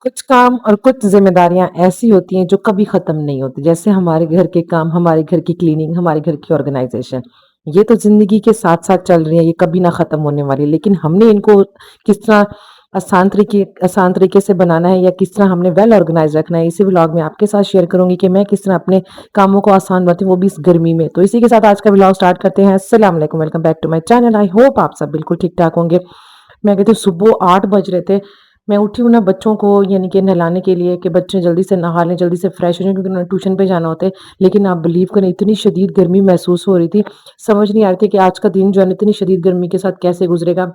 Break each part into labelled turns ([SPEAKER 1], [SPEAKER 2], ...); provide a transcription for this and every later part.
[SPEAKER 1] کچھ کام اور کچھ ذمہ داریاں ایسی ہوتی ہیں جو کبھی ختم نہیں ہوتی، جیسے ہمارے گھر کے کام، ہمارے گھر کی کلیننگ، ہمارے گھر کی آرگنائزیشن۔ یہ تو زندگی کے ساتھ ساتھ چل رہی ہیں، یہ کبھی نہ ختم ہونے والی، لیکن ہم نے ان کو کس طرح آسان طریقے سے بنانا ہے، یا کس طرح ہم نے ویل آرگنائز رکھنا ہے، اسی ولاگ میں آپ کے ساتھ شیئر کروں گی کہ میں کس طرح اپنے کاموں کو آسان بناتی ہوں، وہ بھی اس گرمی میں۔ تو اسی کے ساتھ آج کا ولاگ سٹارٹ کرتے ہیں۔ السلام علیکم، welcome back to my channel. I hope آپ سب بالکل ٹھیک ٹھاک ہوں گے۔ میں کہتی ہوں صبح 8 بج رہے تھے، میں اٹھی ہوں نا بچوں کو یعنی کہ نہلانے کے لیے کہ بچے جلدی سے نہا لیں، جلدی سے فریش ہو جائیں، کیونکہ انہیں ٹیوشن پہ جانا ہوتا ہے۔ لیکن آپ بلیو کریں، اتنی شدید گرمی محسوس ہو رہی تھی، سمجھ نہیں آ رہی تھی کہ آج کا دن جو ہے نا اتنی شدید گرمی کے ساتھ کیسے گزرے گا۔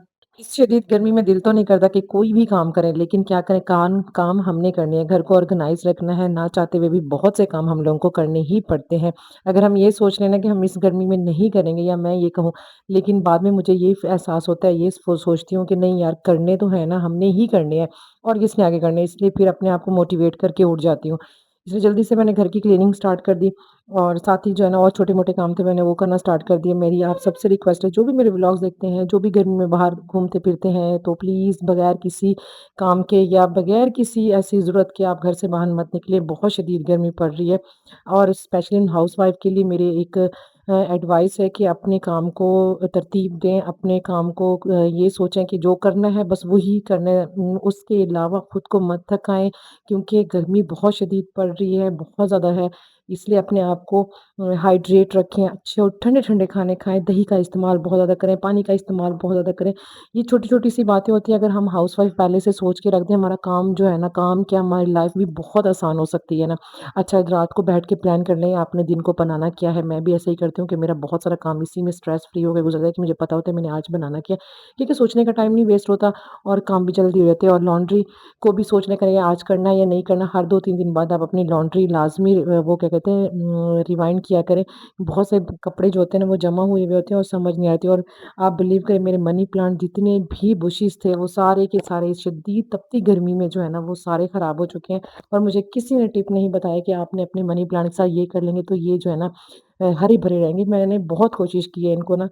[SPEAKER 1] اس شدید گرمی میں دل تو نہیں کرتا کہ کوئی بھی کام کریں، لیکن کیا کریں، کام ہم نے کرنے ہیں، گھر کو آرگنائز رکھنا ہے، نہ چاہتے ہوئے بھی بہت سے کام ہم لوگوں کو کرنے ہی پڑتے ہیں۔ اگر ہم یہ سوچ لینا کہ ہم اس گرمی میں نہیں کریں گے، یا میں یہ کہوں، لیکن بعد میں مجھے یہ احساس ہوتا ہے، یہ سوچتی ہوں کہ نہیں یار، کرنے تو ہے نا، ہم نے ہی کرنے ہیں، اور کس نے آگے کرنے ہیں، اس لیے پھر اپنے آپ کو موٹیویٹ کر کے اٹھ جاتی ہوں۔ اس لیے جلدی سے میں نے گھر کی کلیننگ سٹارٹ کر دی، اور ساتھ ہی جو ہے نا اور چھوٹے موٹے کام تھے میں نے وہ کرنا سٹارٹ کر دیے۔ میری آپ سب سے ریکویسٹ ہے، جو بھی میرے ولاگز دیکھتے ہیں، جو بھی گرمی میں باہر گھومتے پھرتے ہیں، تو پلیز بغیر کسی کام کے یا بغیر کسی ایسی ضرورت کے آپ گھر سے باہر مت نکلیں، بہت شدید گرمی پڑ رہی ہے۔ اور اسپیشلی ہاؤس وائف کے لیے میرے ایک ایڈوائس ہے کہ اپنے کام کو ترتیب دیں، اپنے کام کو یہ سوچیں کہ جو کرنا ہے بس وہی کرنا ہے، اس کے علاوہ خود کو مت تھکائیں، کیونکہ گرمی بہت شدید پڑ رہی ہے، بہت زیادہ ہے۔ اس لیے اپنے آپ کو ہائیڈریٹ رکھیں، اچھے اور ٹھنڈے ٹھنڈے کھانے کھائیں، دہی کا استعمال بہت زیادہ کریں، پانی کا استعمال بہت زیادہ کریں۔ یہ چھوٹی چھوٹی سی باتیں ہوتی ہیں، اگر ہم ہاؤس وائف پہلے سے سوچ کے رکھ دیں، ہمارا کام جو ہے نا، کام کیا ہماری لائف بھی بہت آسان ہو سکتی ہے نا۔ اچھا رات کو بیٹھ کے پلان کر لیں آپ نے دن کو بنانا کیا ہے۔ میں بھی ایسا ہی کرتی ہوں کہ میرا بہت سارا کام اسی میں اسٹریس فری ہو کے گزرتا ہے، کہ مجھے پتا ہوتا ہے میں نے آج بنانا کیا، کیونکہ سوچنے کا ٹائم نہیں ویسٹ ہوتا، اور کام بھی جلدی ہو جاتے ہیں۔ اور لانڈری کو بھی سوچنے کا یہ آج کرنا ہے یا نہیں کرنا، ہر 2-3 دن بعد آپ اپنی لانڈری لازمی وہ کیا کہتے ہیں ریوائنڈ کیا کریں۔ بہت سے کپڑے جو ہوتے ہیں نا وہ جمع ہوئے ہوئے ہوتے ہیں اور سمجھ نہیں آتی۔ اور آپ بلیو کریں، میرے منی پلانٹ جتنے بھی بشیز تھے وہ سارے کے سارے اس شدید تپتی گرمی میں جو ہے نا وہ سارے خراب ہو چکے ہیں، اور مجھے کسی نے ٹپ نہیں بتایا کہ آپ نے اپنے منی پلانٹ کے ساتھ یہ کر لیں گے تو یہ جو ہے نا ہری بھرے رہیں گے۔ میں نے بہت کوشش کی ہے ان کو نا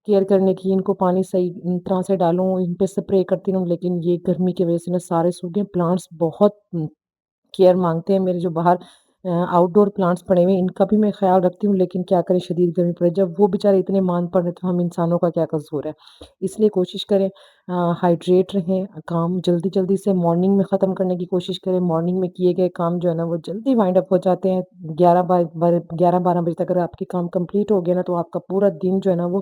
[SPEAKER 1] کیئر کرنے کی، ان کو پانی صحیح طرح سے ڈالوں، ان پہ اسپرے کرتی رہوں، لیکن یہ گرمی کی وجہ سے نا سارے سوکھ گئے۔ پلانٹس بہت کیئر مانگتے ہیں، میرے جو باہر آؤٹ ڈور پلانٹس پڑے ہوئے ہیں ان کا بھی میں خیال رکھتی ہوں، لیکن کیا کریں شدید گرمی پڑے، جب وہ بیچارے اتنے مان پڑ رہے تو ہم انسانوں کا کیا قصور ہے۔ اس لیے کوشش کریں ہائیڈریٹ رہیں، کام جلدی جلدی سے مارننگ میں ختم کرنے کی کوشش کریں۔ مارننگ میں کیے گئے کام جو ہے نا وہ جلدی وائنڈ اپ ہو جاتے ہیں، 11-12 بجے تک اگر آپ کے کام کمپلیٹ ہو گیا نا تو آپ کا پورا دن جو ہے نا وہ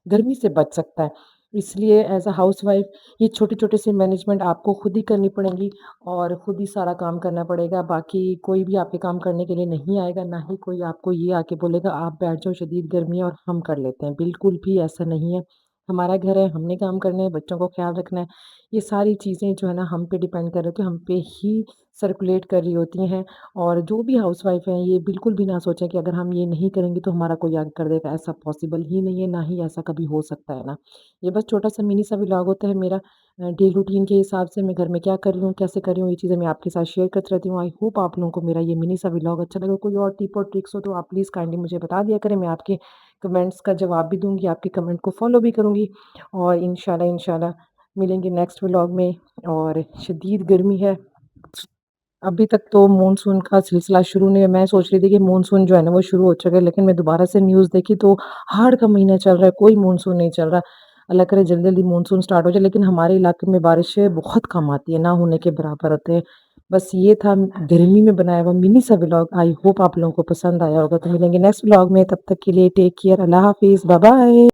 [SPEAKER 1] گرمی سے بچ سکتا ہے۔ اس لیے ایز اے ہاؤس وائف یہ چھوٹی چھوٹی سی مینجمنٹ آپ کو خود ہی کرنی پڑیں گی، اور خود ہی سارا کام کرنا پڑے گا۔ باقی کوئی بھی آپ کے کام کرنے کے لیے نہیں آئے گا، نہ ہی کوئی آپ کو یہ آ کے بولے گا آپ بیٹھ جاؤ شدید گرمی ہے اور ہم کر لیتے ہیں، بالکل بھی ایسا نہیں ہے۔ ہمارا گھر ہے، ہم نے کام کرنے ہیں، بچوں کو خیال رکھنا ہے، یہ ساری چیزیں جو ہے نا ہم پہ ڈیپینڈ کر رہے ہوتے ہیں، ہم پہ ہی سرکولیٹ کر رہی ہوتی ہیں۔ اور جو بھی ہاؤس وائف ہیں یہ بالکل بھی نہ سوچیں کہ اگر ہم یہ نہیں کریں گے تو ہمارا کوئی آگے کر دے گا، ایسا پاسبل ہی نہیں ہے، نہ ہی ایسا کبھی ہو سکتا ہے نا۔ یہ بس چھوٹا سا منی سا ولاگ ہوتا ہے میرا ڈے روٹین کے حساب سے، میں گھر میں کیا کر رہی ہوں، کیسے کر رہی ہوں، یہ چیزیں میں آپ کے ساتھ شیئر کرتی رہتی ہوں۔ آئی ہوپ آپ لوگوں کو میرا یہ منی سا ولاگ اچھا لگا۔ کوئی اور ٹپ اور ٹرکس ہو تو آپ پلیز کائنڈلی مجھے بتا دیا کریں، میں آپ کے کمنٹس کا جواب بھی دوں گی، آپ کے کمنٹ کو فالو بھی کروں گی، اور انشاءاللہ ملیں گے نیکسٹ ولاگ میں۔ اور شدید گرمی ہے، ابھی تک تو مونسون کا سلسلہ شروع نہیں ہے، میں سوچ رہی تھی کہ مونسون جو ہے نا وہ شروع ہو چکا ہے، لیکن میں دوبارہ سے نیوز دیکھی تو ہاڑ کا مہینہ چل رہا ہے، کوئی مونسون نہیں چل رہا۔ اللہ کرے جلدی جلدی مونسون سٹارٹ ہو جائے، لیکن ہمارے علاقے میں بارشیں بہت کم آتی ہے، نہ ہونے کے برابر ہوتے ہیں۔ بس یہ تھا گرمی میں بنایا ہوا منی سا ولاگ، آئی ہوپ آپ لوگوں کو پسند آیا ہوگا۔ تو ملیں گے نیکسٹ ولاگ میں، تب تک کے لیے ٹیک کیئر، اللہ حافظ، بائے بائے۔